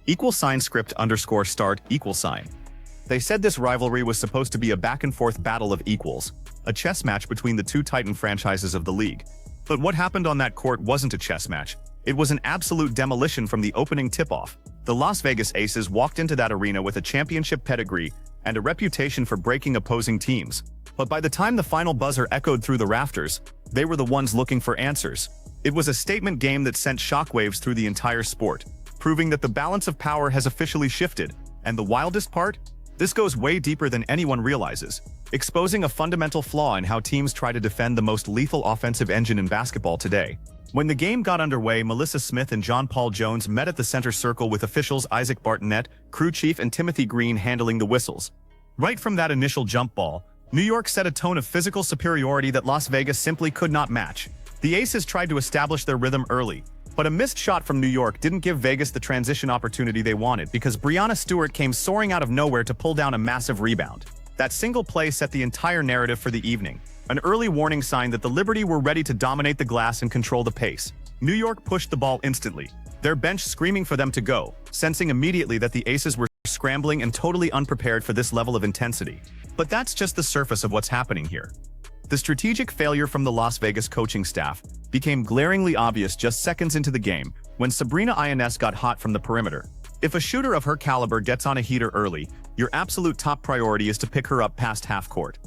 =script_start=. They said this rivalry was supposed to be a back-and-forth battle of equals, a chess match between the two titan franchises of the league. But what happened on that court wasn't a chess match. It was an absolute demolition from the opening tip-off. The Las Vegas Aces walked into that arena with a championship pedigree and a reputation for breaking opposing teams. But by the time the final buzzer echoed through the rafters, they were the ones looking for answers. It was a statement game that sent shockwaves through the entire sport, proving that the balance of power has officially shifted. And the wildest part? This goes way deeper than anyone realizes, exposing a fundamental flaw in how teams try to defend the most lethal offensive engine in basketball today. When the game got underway, Melissa Smith and John Paul Jones met at the center circle with officials Isaac Bartonett, crew chief, and Timothy Green handling the whistles. Right from that initial jump ball, New York set a tone of physical superiority that Las Vegas simply could not match. The Aces tried to establish their rhythm early, but a missed shot from New York didn't give Vegas the transition opportunity they wanted because Breanna Stewart came soaring out of nowhere to pull down a massive rebound. That single play set the entire narrative for the evening, an early warning sign that the Liberty were ready to dominate the glass and control the pace. New York pushed the ball instantly, their bench screaming for them to go, sensing immediately that the Aces were scrambling and totally unprepared for this level of intensity. But that's just the surface of what's happening here. The strategic failure from the Las Vegas coaching staff became glaringly obvious just seconds into the game when Sabrina Ionescu got hot from the perimeter. If a shooter of her caliber gets on a heater early, your absolute top priority is to pick her up past half court.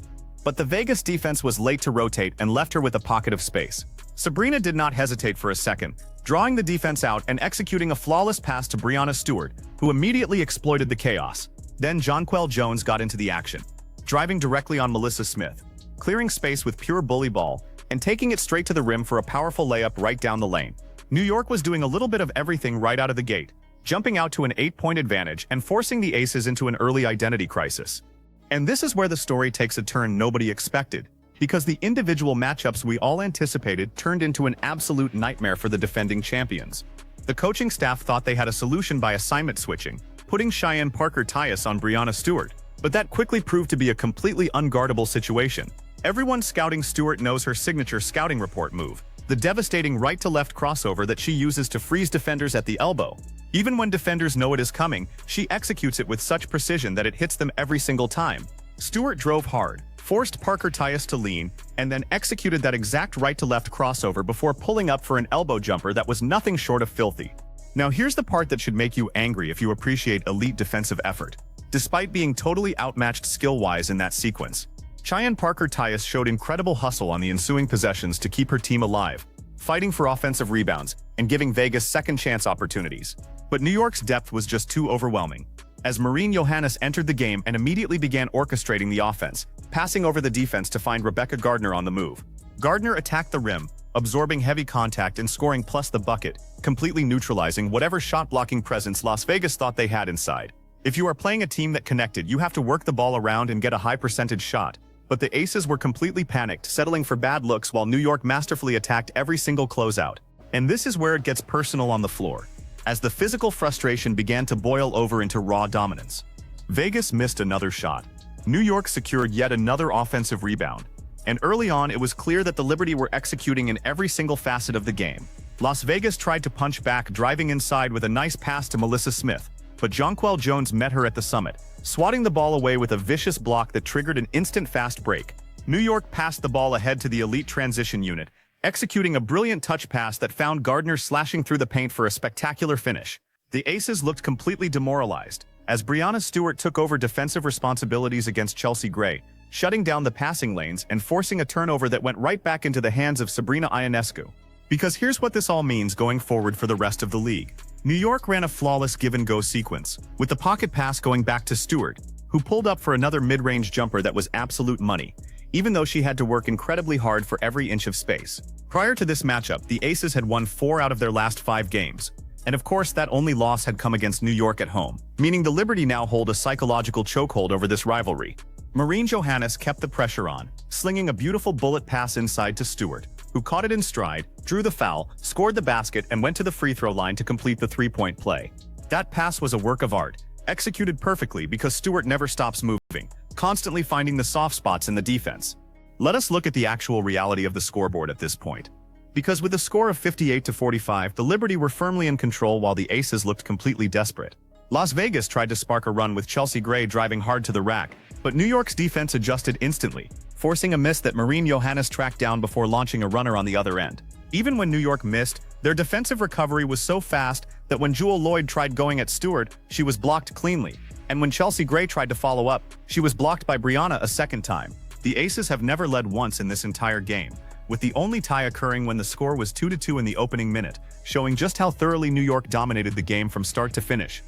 But the Vegas defense was late to rotate and left her with a pocket of space. Sabrina did not hesitate for a second, drawing the defense out and executing a flawless pass to Breanna Stewart, who immediately exploited the chaos. Then Jonquel Jones got into the action, driving directly on Melissa Smith, clearing space with pure bully ball, and taking it straight to the rim for a powerful layup right down the lane. New York was doing a little bit of everything right out of the gate, jumping out to an 8-point advantage and forcing the Aces into an early identity crisis. And this is where the story takes a turn nobody expected, because the individual matchups we all anticipated turned into an absolute nightmare for the defending champions. The coaching staff thought they had a solution by assignment switching, putting Cheyenne Parker-Tyus on Breanna Stewart, but that quickly proved to be a completely unguardable situation. Everyone scouting Stewart knows her signature scouting report move, the devastating right-to-left crossover that she uses to freeze defenders at the elbow. Even when defenders know it is coming, she executes it with such precision that it hits them every single time. Stewart drove hard, forced Parker-Tyus to lean, and then executed that exact right-to-left crossover before pulling up for an elbow jumper that was nothing short of filthy. Now here's the part that should make you angry if you appreciate elite defensive effort. Despite being totally outmatched skill-wise in that sequence, Cheyenne Parker-Tyus showed incredible hustle on the ensuing possessions to keep her team alive, fighting for offensive rebounds and giving Vegas second-chance opportunities. But New York's depth was just too overwhelming, as Marine Johannes entered the game and immediately began orchestrating the offense, passing over the defense to find Rebecca Gardner on the move. Gardner attacked the rim, absorbing heavy contact and scoring plus the bucket, completely neutralizing whatever shot-blocking presence Las Vegas thought they had inside. If you are playing a team that connected, you have to work the ball around and get a high-percentage shot. But the Aces were completely panicked, settling for bad looks while New York masterfully attacked every single closeout. And this is where it gets personal on the floor, as the physical frustration began to boil over into raw dominance. Vegas missed another shot. New York secured yet another offensive rebound. And early on, it was clear that the Liberty were executing in every single facet of the game. Las Vegas tried to punch back, driving inside with a nice pass to Melissa Smith, but Jonquel Jones met her at the summit, swatting the ball away with a vicious block that triggered an instant fast break. New York passed the ball ahead to the elite transition unit, executing a brilliant touch pass that found Gardner slashing through the paint for a spectacular finish. The Aces looked completely demoralized, as Breanna Stewart took over defensive responsibilities against Chelsea Gray, shutting down the passing lanes and forcing a turnover that went right back into the hands of Sabrina Ionescu. Because here's what this all means going forward for the rest of the league. New York ran a flawless give-and-go sequence, with the pocket pass going back to Stewart, who pulled up for another mid-range jumper that was absolute money, even though she had to work incredibly hard for every inch of space. Prior to this matchup, the Aces had won 4 out of their last 5 games. And of course, that only loss had come against New York at home, meaning the Liberty now hold a psychological chokehold over this rivalry. Marine Johannes kept the pressure on, slinging a beautiful bullet pass inside to Stewart, who caught it in stride, drew the foul, scored the basket, and went to the free throw line to complete the 3-point play. That pass was a work of art, executed perfectly because Stewart never stops moving, constantly finding the soft spots in the defense. Let us look at the actual reality of the scoreboard at this point. Because with a score of 58-45, the Liberty were firmly in control while the Aces looked completely desperate. Las Vegas tried to spark a run with Chelsea Gray driving hard to the rack, but New York's defense adjusted instantly, forcing a miss that Marine Johannes tracked down before launching a runner on the other end. Even when New York missed, their defensive recovery was so fast that when Jewel Lloyd tried going at Stewart, she was blocked cleanly. And when Chelsea Gray tried to follow up, she was blocked by Breanna a second time. The Aces have never led once in this entire game, with the only tie occurring when the score was 2-2 in the opening minute, showing just how thoroughly New York dominated the game from start to finish.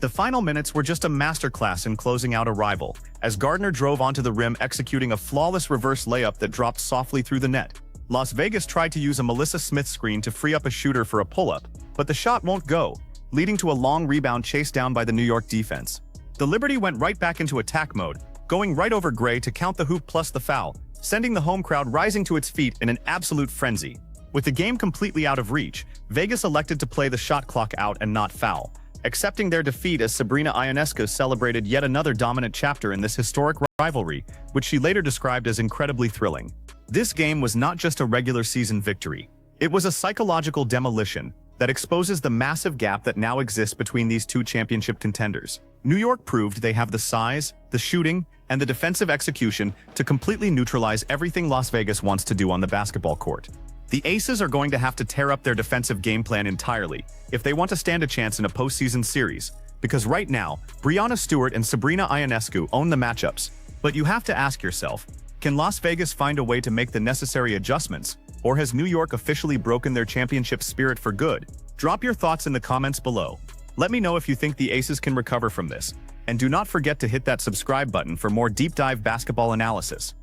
The final minutes were just a masterclass in closing out a rival, as Gardner drove onto the rim executing a flawless reverse layup that dropped softly through the net. Las Vegas tried to use a Melissa Smith screen to free up a shooter for a pull-up, but the shot won't go, leading to a long rebound chased down by the New York defense. The Liberty went right back into attack mode, going right over Gray to count the hoop plus the foul, sending the home crowd rising to its feet in an absolute frenzy. With the game completely out of reach, Vegas elected to play the shot clock out and not foul, accepting their defeat as Sabrina Ionescu celebrated yet another dominant chapter in this historic rivalry, which she later described as incredibly thrilling. This game was not just a regular season victory. It was a psychological demolition that exposes the massive gap that now exists between these two championship contenders. New York proved they have the size, the shooting, and the defensive execution to completely neutralize everything Las Vegas wants to do on the basketball court. The Aces are going to have to tear up their defensive game plan entirely if they want to stand a chance in a postseason series, because right now, Breanna Stewart and Sabrina Ionescu own the matchups. But you have to ask yourself, can Las Vegas find a way to make the necessary adjustments, or has New York officially broken their championship spirit for good? Drop your thoughts in the comments below. Let me know if you think the Aces can recover from this, and do not forget to hit that subscribe button for more deep dive basketball analysis.